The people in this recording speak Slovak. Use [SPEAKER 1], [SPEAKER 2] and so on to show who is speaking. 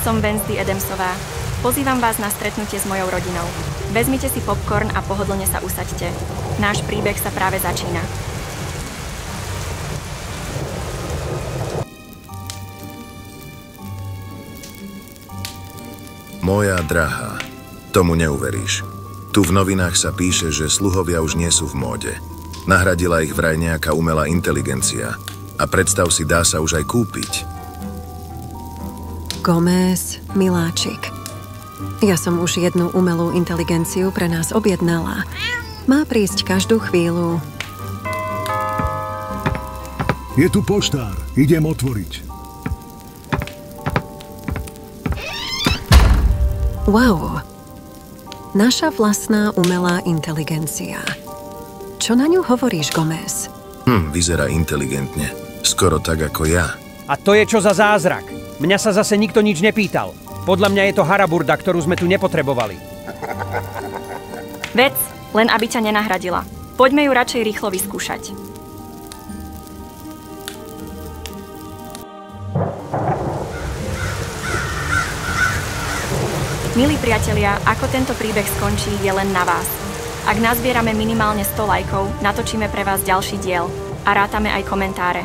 [SPEAKER 1] Som Wednesday Adamsová. Pozývam vás na stretnutie s mojou rodinou. Vezmite si popcorn a pohodlne sa usaďte. Náš príbeh sa práve začína.
[SPEAKER 2] Moja drahá, tomu neuveríš. Tu v novinách sa píše, že sluhovia už nie sú v móde. Nahradila ich vraj nejaká umelá inteligencia. A predstav si, dá sa už aj kúpiť.
[SPEAKER 3] Gomez, miláčik. Ja som už jednu umelú inteligenciu pre nás objednala. Má prísť každú chvíľu.
[SPEAKER 4] Je tu poštár. Idem otvoriť.
[SPEAKER 3] Wow. Naša vlastná umelá inteligencia. Čo na ňu hovoríš, Gomez?
[SPEAKER 2] Vyzerá inteligentne. Skoro tak ako ja.
[SPEAKER 5] A to je čo za zázrak? Mňa sa zase nikto nič nepýtal. Podľa mňa je to haraburda, ktorú sme tu nepotrebovali.
[SPEAKER 1] Vec, len aby ťa nenahradila. Poďme ju radšej rýchlo vyskúšať. Milí priatelia, ako tento príbeh skončí, je len na vás. Ak nazbierame minimálne 100 lajkov, natočíme pre vás ďalší diel a rátame aj komentáre.